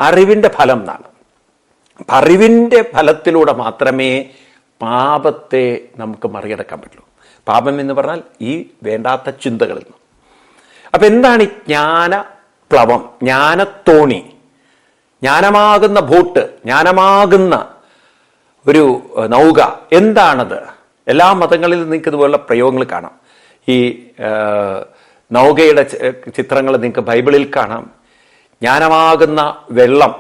അറിവിൻ്റെ ഫലം എന്നാണ്. അറിവിൻ്റെ ഫലത്തിലൂടെ മാത്രമേ പാപത്തെ നമുക്ക് മറികടക്കാൻ പറ്റുള്ളൂ. പാപം എന്ന് പറഞ്ഞാൽ ഈ വേണ്ടാത്ത ചിന്തകളിൽ നിന്ന്. അപ്പം എന്താണ് ഈ ജ്ഞാനപ്ലവം, ജ്ഞാനത്തോണി, ജ്ഞാനമാകുന്ന ബോട്ട്, ജ്ഞാനമാകുന്ന ഒരു നൗക? എന്താണത്? എല്ലാ മതങ്ങളിലും നിങ്ങൾക്ക് ഇതുപോലുള്ള പ്രയോഗങ്ങൾ കാണാം. ഈ നൗകയുടെ ചിത്രങ്ങൾ നിങ്ങൾക്ക് ബൈബിളിൽ കാണാം. ജ്ഞാനമാകുന്ന വെള്ളം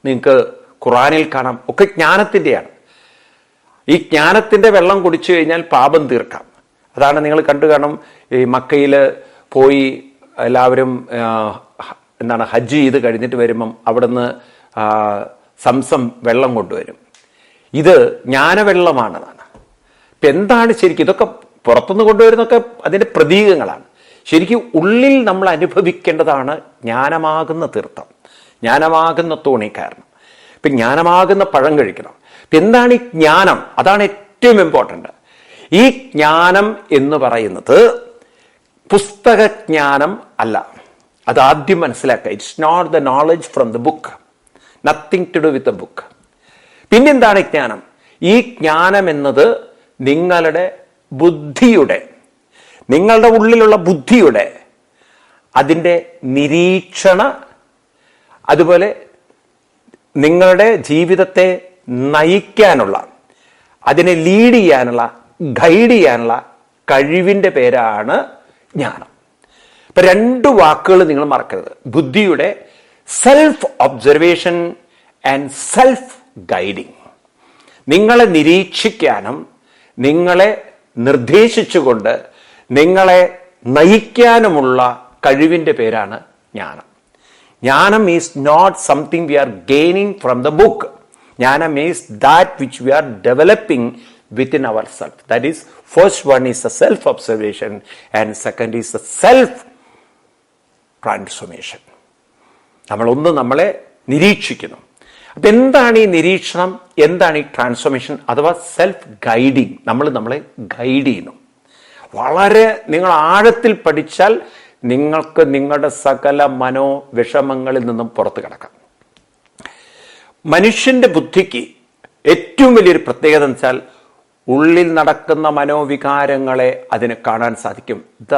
നിങ്ങൾക്ക് ഖുറാനിൽ കാണാം. ഒക്കെ ജ്ഞാനത്തിൻ്റെയാണ്. ഈ ജ്ഞാനത്തിൻ്റെ വെള്ളം കുടിച്ചു കഴിഞ്ഞാൽ പാപം തീർക്കാം. അതാണ് നിങ്ങൾ കണ്ടു കാണും. ഈ മക്കയിൽ പോയി എല്ലാവരും ഹജ്ജ് ചെയ്ത് കഴിഞ്ഞിട്ട് വരുമ്പം അവിടുന്ന് സംസം വെള്ളം കൊണ്ടുവരും. ഇത് ജ്ഞാനവെള്ളമാണെന്നാണ്. ഇപ്പം എന്താണ് ശരിക്കും? ഇതൊക്കെ പുറത്തുനിന്ന് കൊണ്ടുവരുന്നതൊക്കെ അതിൻ്റെ പ്രതീകങ്ങളാണ്. ശരിക്കും ഉള്ളിൽ നമ്മൾ അനുഭവിക്കേണ്ടതാണ് ജ്ഞാനമാകുന്ന തീർത്ഥം, ജ്ഞാനമാകുന്ന തോണി. കാരണം ഇപ്പം ജ്ഞാനമാകുന്ന പഴം കഴിക്കണം. ഇപ്പം എന്താണ് ഈ ജ്ഞാനം? അതാണ് ഏറ്റവും ഇമ്പോർട്ടൻ്റ്. ഈ ജ്ഞാനം എന്ന് പറയുന്നത് പുസ്തകജ്ഞാനം അല്ല. അതാദ്യം മനസ്സിലാക്കുക. It's not the knowledge from the book, nothing to do with the book. പിന്നെന്താണ് ജ്ഞാനം? ഈ ജ്ഞാനം എന്നത് നിങ്ങളുടെ ബുദ്ധിയുടെ, നിങ്ങളുടെ ഉള്ളിലുള്ള ബുദ്ധിയുടെ, അതിൻ്റെ നിരീക്ഷണ, അതുപോലെ നിങ്ങളുടെ ജീവിതത്തെ നയിക്കാനുള്ള, അതിനെ ലീഡ് ചെയ്യാനുള്ള, ഗൈഡ് ചെയ്യാനുള്ള കഴിവിൻ്റെ പേരാണ് ജ്ഞാനം. ഇപ്പം രണ്ട് വാക്കുകൾ നിങ്ങൾ മറക്കരുത്. ബുദ്ധിയുടെ self observation and self guiding. നിങ്ങളെ നിരീക്ഷിക്കാനും നിങ്ങളെ നിർദ്ദേശിച്ചുകൊണ്ട് നിങ്ങളെ നയിക്കാനുമുള്ള കഴിവിൻ്റെ പേരാണ് ജ്ഞാനം. ജ്ഞാനം is not something we are gaining from the book. ജ്ഞാനം is that which we are developing within ourselves. That is, first one is the self observation and second is the self transformation. നമ്മളൊന്ന് നമ്മളെ നിരീക്ഷിക്കുന്നു. അപ്പം എന്താണ് ഈ നിരീക്ഷണം? എന്താണ് ഈ ട്രാൻസ്ഫോർമേഷൻ അഥവാ സെൽഫ് ഗൈഡിങ്? നമ്മളെ ഗൈഡ് ചെയ്യുന്നു. വളരെ നിങ്ങൾ ആഴത്തിൽ പഠിച്ചാൽ നിങ്ങൾക്ക് നിങ്ങളുടെ സകല മനോവിഷമങ്ങളിൽ നിന്നും പുറത്തു കിടക്കാം. മനുഷ്യന്റെ ബുദ്ധിക്ക് ഏറ്റവും വലിയൊരു പ്രത്യേകത എന്ന് വെച്ചാൽ ഉള്ളിൽ നടക്കുന്ന മനോവികാരങ്ങളെ അതിന് കാണാൻ സാധിക്കും. The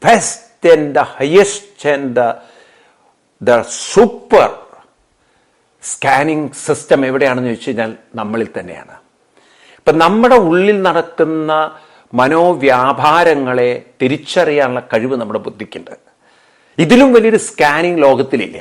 best and the highest and the super scanning system എവിടെയാണെന്ന് ചോദിച്ചു കഴിഞ്ഞാൽ നമ്മളിൽ തന്നെയാണ്. ഇപ്പം നമ്മുടെ ഉള്ളിൽ നടക്കുന്ന മനോവ്യാപാരങ്ങളെ തിരിച്ചറിയാനുള്ള കഴിവ് നമ്മുടെ ബുദ്ധിക്കുണ്ട്. ഇതിലും വലിയൊരു സ്കാനിങ് ലോകത്തിലില്ല.